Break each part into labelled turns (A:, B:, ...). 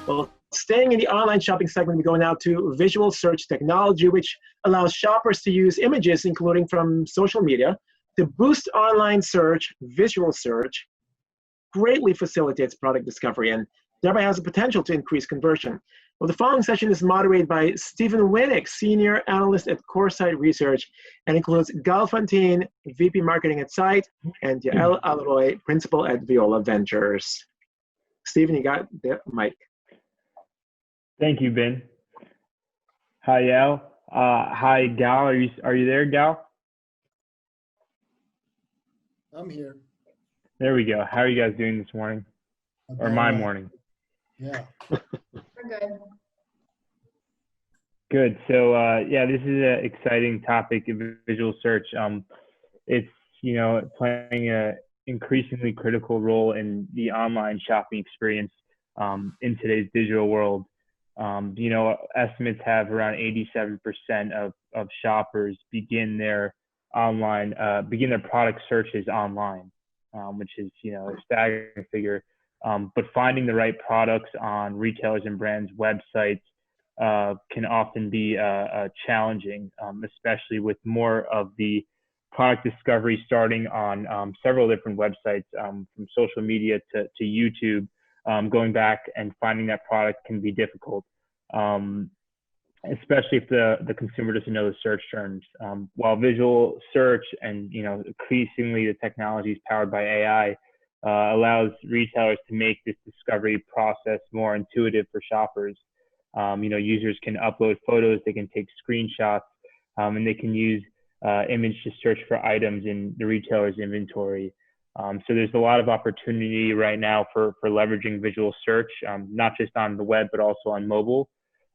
A: Well, staying in the online shopping segment, we go now to visual search technology, which allows shoppers to use images, including from social media, to boost online search. Visual search greatly facilitates product discovery and thereby has the potential to increase conversion. Well, the following session is moderated by Stephen Winnick, Senior Analyst at CoreSite Research, and includes Gal Fontaine, VP Marketing at Syte, and Yael Alroy, Principal at Viola Ventures. Stephen, you got the mic.
B: Thank you, Ben. Hi, Yael. Hi, Gal. Are you there, Gal?
C: I'm here.
B: There we go. How are you guys doing this morning? Or my morning?
C: Yeah.
D: We're good.
B: Good. So yeah, this is an exciting topic of visual search. It's playing an increasingly critical role in the online shopping experience in today's digital world. Estimates have around 87% of shoppers begin their product searches online, which is a staggering figure. But finding the right products on retailers and brands' websites can often be challenging, especially with more of the product discovery starting on several different websites, from social media to YouTube. Going back and finding that product can be difficult, especially if the consumer doesn't know the search terms. While visual search and increasingly the technology is powered by AI, allows retailers to make this discovery process more intuitive for shoppers. Users can upload photos, they can take screenshots, and they can use image to search for items in the retailer's inventory. So there's a lot of opportunity right now for leveraging visual search, not just on the web, but also on mobile.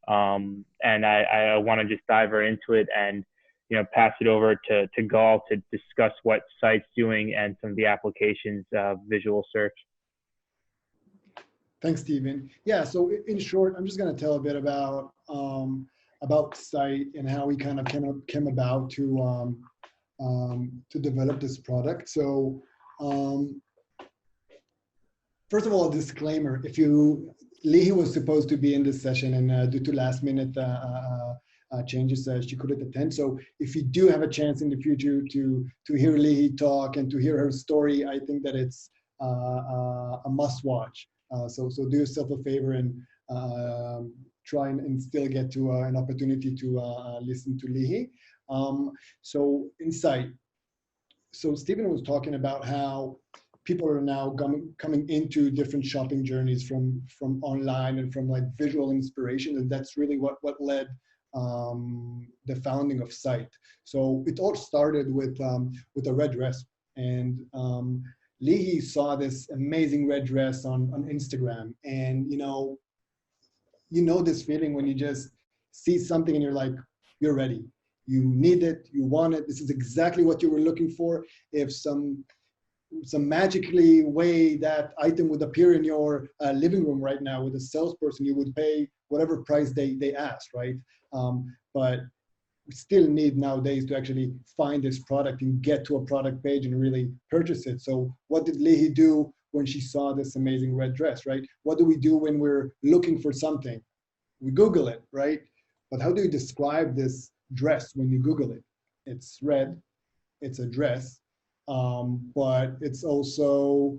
B: And I want to just dive right into it and pass it over to Gal to discuss what Syte's doing and some of the applications of visual search.
C: Thanks, Stephen. Yeah, so in short, I'm just going to tell a bit about Syte and how we kind of came about to develop this product. So first of all, a disclaimer: Lehi was supposed to be in this session, and due to last minute changes, she couldn't attend. So if you do have a chance in the future to hear Lehi talk and to hear her story, I think that it's a must watch. So do yourself a favor and try and still get to an opportunity to listen to Lehi. So in Syte, so Stephen was talking about how people are now coming into different shopping journeys from online and from like visual inspiration, and that's really what led the founding of Syte. So it all started with a red dress, and Lehi saw this amazing red dress on Instagram, and this feeling when you just see something and you're like, you're ready. You need it, you want it, this is exactly what you were looking for. If some magically way that item would appear in your living room right now with a salesperson, you would pay whatever price they asked, right? But we still need nowadays to actually find this product and get to a product page and really purchase it. So what did Lehi do when she saw this amazing red dress, right? What do we do when we're looking for something? We Google it, right? But how do you describe this dress when you Google it? It's red, it's a dress, but it's also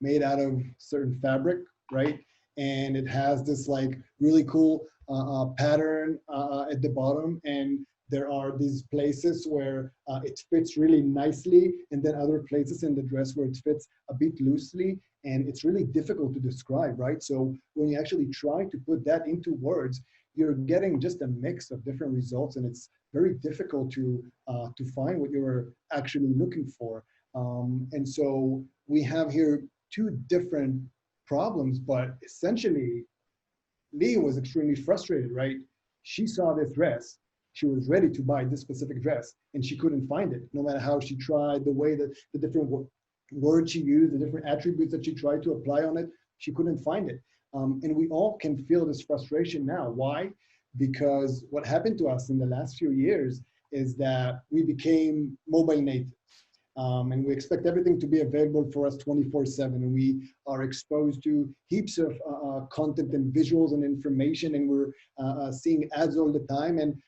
C: made out of certain fabric, right? And it has this like really cool pattern at the bottom, and there are these places where it fits really nicely, and then other places in the dress where it fits a bit loosely, and it's really difficult to describe, right? So when you actually try to put that into words, you're getting just a mix of different results, and it's very difficult to find what you're actually looking for. And so we have here two different problems, but essentially, Leah was extremely frustrated, right? She saw this dress, she was ready to buy this specific dress, and she couldn't find it, no matter how she tried, the way that the different words she used, the different attributes that she tried to apply on it, she couldn't find it. And we all can feel this frustration now. Why? Because what happened to us in the last few years is that we became mobile native. And we expect everything to be available for us 24/7. And we are exposed to heaps of content and visuals and information, and we're seeing ads all the time. And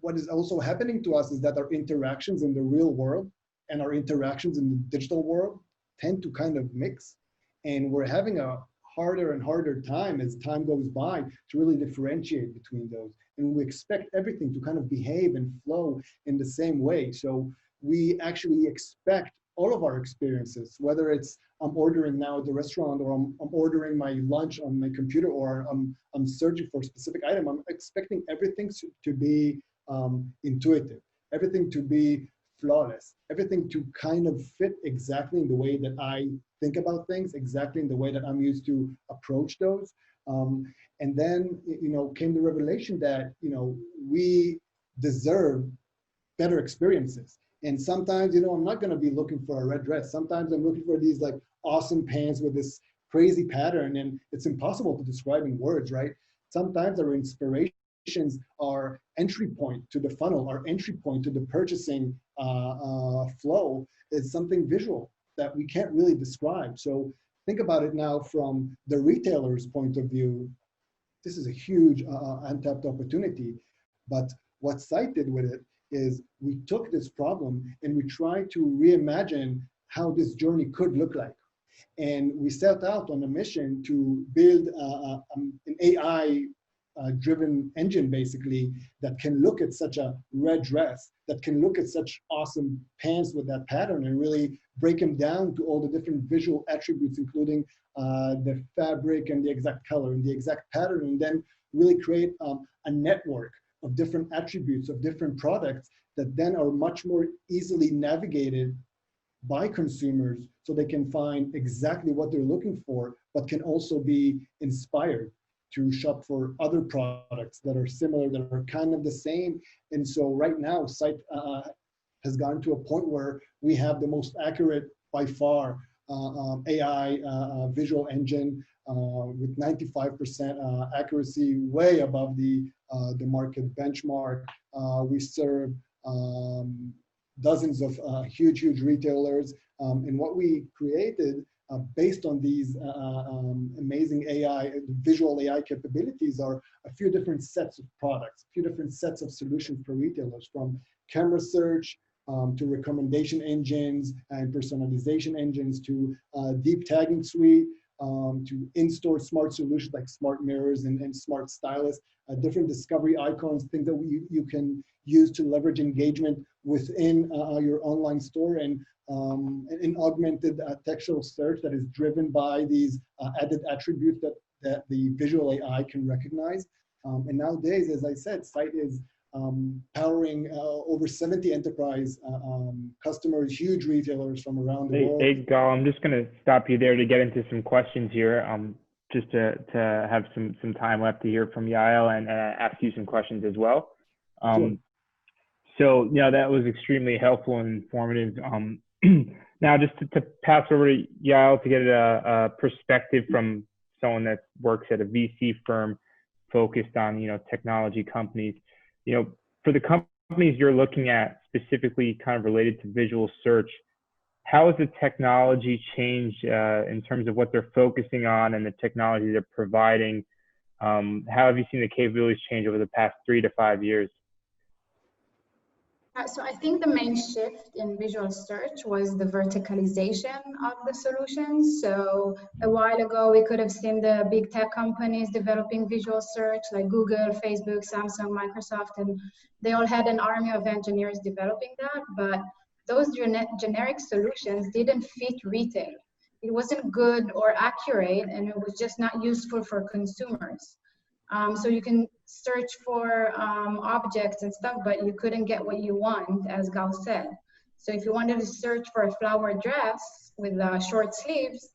C: what is also happening to us is that our interactions in the real world and our interactions in the digital world tend to kind of mix. And we're having a harder and harder time as time goes by to really differentiate between those. And we expect everything to kind of behave and flow in the same way. So we actually expect all of our experiences, whether it's I'm ordering now at the restaurant, or I'm ordering my lunch on my computer, or I'm searching for a specific item, I'm expecting everything to be intuitive, everything to be flawless, everything to kind of fit exactly in the way that I think about things, exactly in the way that I'm used to approach those. And then, came the revelation that, we deserve better experiences. And sometimes, I'm not going to be looking for a red dress. Sometimes I'm looking for these like awesome pants with this crazy pattern, and it's impossible to describe in words, right? Sometimes our inspirations are entry point to the funnel, our entry point to the purchasing flow is something visual that we can't really describe. So think about it now from the retailer's point of view. This is a huge untapped opportunity. But what Syte did with it is we took this problem and we tried to reimagine how this journey could look like. And we set out on a mission to build an AI driven engine, basically, that can look at such a red dress, that can look at such awesome pants with that pattern, and really break them down to all the different visual attributes, including the fabric and the exact color and the exact pattern, and then really create a network of different attributes of different products that then are much more easily navigated by consumers, so they can find exactly what they're looking for, but can also be inspired to shop for other products that are similar, that are kind of the same. And so right now, Syte has gotten to a point where we have the most accurate, by far, AI visual engine with 95% accuracy, way above the market benchmark. We serve dozens of huge retailers. And what we created based on these amazing AI, visual AI capabilities, are a few different sets of products, a few different sets of solutions for retailers, from camera search to recommendation engines and personalization engines, to deep tagging suite, to in-store smart solutions like smart mirrors and smart stylists, different discovery icons, things that you can use to leverage engagement within your online store, and an augmented textual search that is driven by these added attributes that the visual AI can recognize. And nowadays, as I said, Syte is powering over 70 enterprise customers, huge retailers from around the world.
B: Hey, Gal, I'm just going to stop you there to get into some questions here, just to have some time left to hear from Yael and ask you some questions as well.
C: Sure.
B: So, that was extremely helpful and informative. Now, just to pass over to Yael to get a perspective from someone that works at a VC firm focused on, technology companies. For the companies you're looking at, specifically kind of related to visual search, how has the technology changed in terms of what they're focusing on and the technology they're providing? How have you seen the capabilities change over the past 3 to 5 years?
D: So I think the main shift in visual search was the verticalization of the solutions. So a while ago, we could have seen the big tech companies developing visual search like Google, Facebook, Samsung, Microsoft, and they all had an army of engineers developing that. But those generic solutions didn't fit retail. It wasn't good or accurate, and it was just not useful for consumers. So you can search for objects and stuff, but you couldn't get what you want, as Gal said. So if you wanted to search for a flower dress with short sleeves,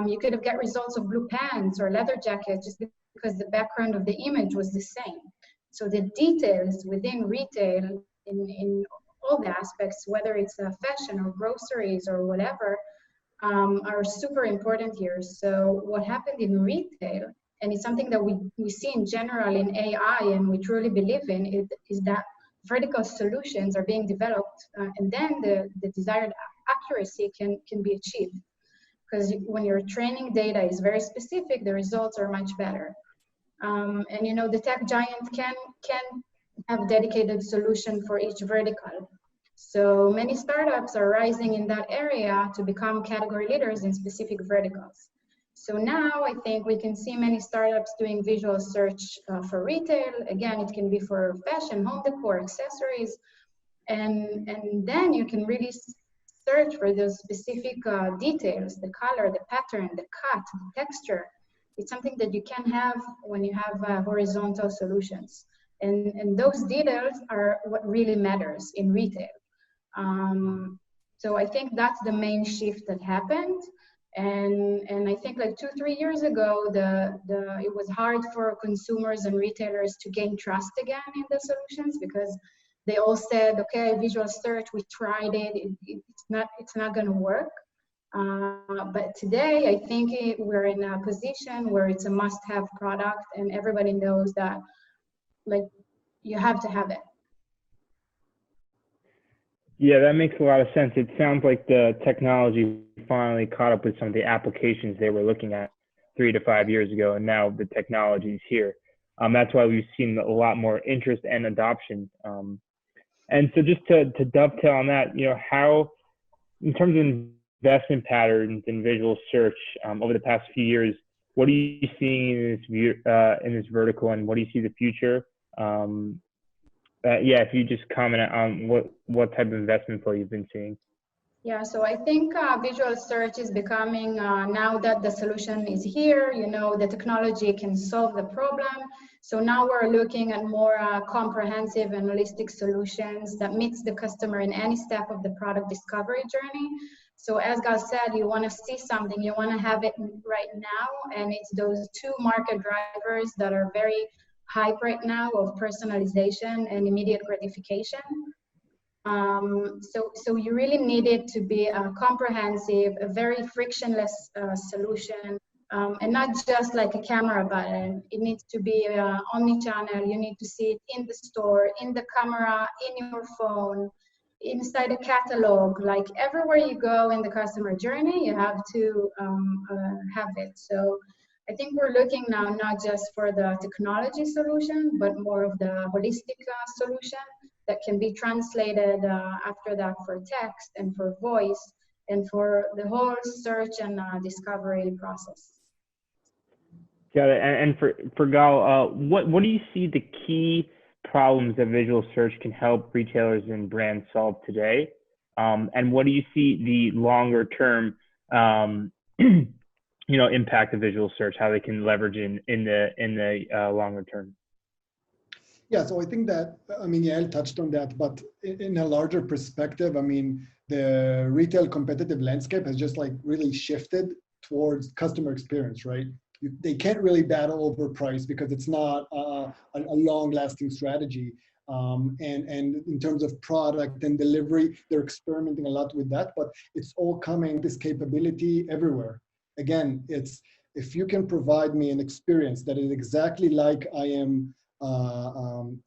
D: you could have get results of blue pants or leather jackets just because the background of the image was the same. So the details within retail in all the aspects, whether it's fashion or groceries or whatever, are super important here. So what happened in retail, and it's something that we see in general in AI and we truly believe in, is that vertical solutions are being developed, and then the desired accuracy can be achieved. Because when your training data is very specific, the results are much better. And you know, the tech giant can have dedicated solution for each vertical. So many startups are rising in that area to become category leaders in specific verticals. So now I think we can see many startups doing visual search for retail. Again, it can be for fashion, home decor, accessories. And then you can really search for those specific details, the color, the pattern, the cut, the texture. It's something that you can have when you have horizontal solutions. And those details are what really matters in retail. So I think that's the main shift that happened. And I think like 2-3 years ago, it was hard for consumers and retailers to gain trust again in the solutions, because they all said, okay, visual search, we tried it, it's not going to work. But today, I think we're in a position where it's a must-have product, and everybody knows that, like, you have to have it.
B: Yeah, that makes a lot of sense. It sounds like the technology finally caught up with some of the applications they were looking at 3 to 5 years ago, and now the technology is here. That's why we've seen a lot more interest and adoption. And so just to dovetail on that, you know, how, in terms of investment patterns in visual search over the past few years, what are you seeing in this vertical, and what do you see the future? Yeah, if you just comment on what type of investment flow you've been seeing.
D: Yeah, so I think visual search is becoming, now that the solution is here, you know, the technology can solve the problem. So now we're looking at more comprehensive and holistic solutions that meets the customer in any step of the product discovery journey. So as Gal said, you want to see something, you want to have it right now. And it's those two market drivers that are very hype right now, of personalization and immediate gratification. So you really need it to be a comprehensive, a very frictionless solution, and not just like a camera button. It needs to be omni-channel. You need to see it in the store, in the camera, in your phone, inside a catalog. Like everywhere you go in the customer journey, you have to have it. So I think we're looking now not just for the technology solution, but more of the holistic solution that can be translated after that for text and for voice and for the whole search and discovery process.
B: Got it. And for Gal, what do you see the key problems that visual search can help retailers and brands solve today? And what do you see the longer term you know, impact of visual search, how they can leverage in the longer term?
C: Yeah, so I think that, I mean, Yael touched on that, but in a larger perspective, I mean, the retail competitive landscape has just like really shifted towards customer experience, right? They can't really battle over price because it's not a long-lasting strategy. And in terms of product and delivery, they're experimenting a lot with that, but it's all coming, this capability everywhere. Again, it's, if you can provide me an experience that is exactly like I am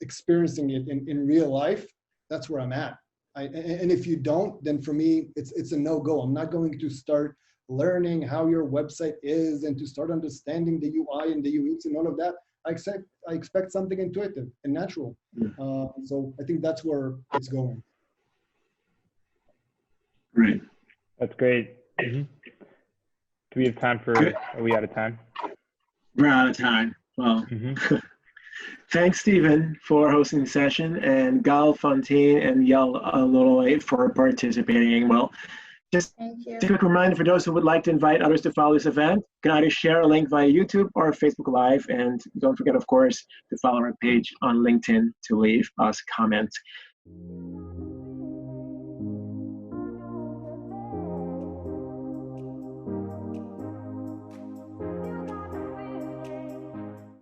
C: experiencing it in real life, that's where I'm at. And if you don't, then for me, it's a no-go. I'm not going to start learning how your website is and to start understanding the UI and the UX and all of that. I expect something intuitive and natural. So I think that's where it's going.
A: Right.
B: That's great. Mm-hmm. Do we have time for, are we out of time?
A: We're out of time. Well, thanks, Stephen, for hosting the session, and Gal Fontaine and Yael Loloy for participating. Well, just a quick reminder for those who would like to invite others to follow this event, you can either share a link via YouTube or Facebook Live, and don't forget, of course, to follow our page on LinkedIn to leave us comments.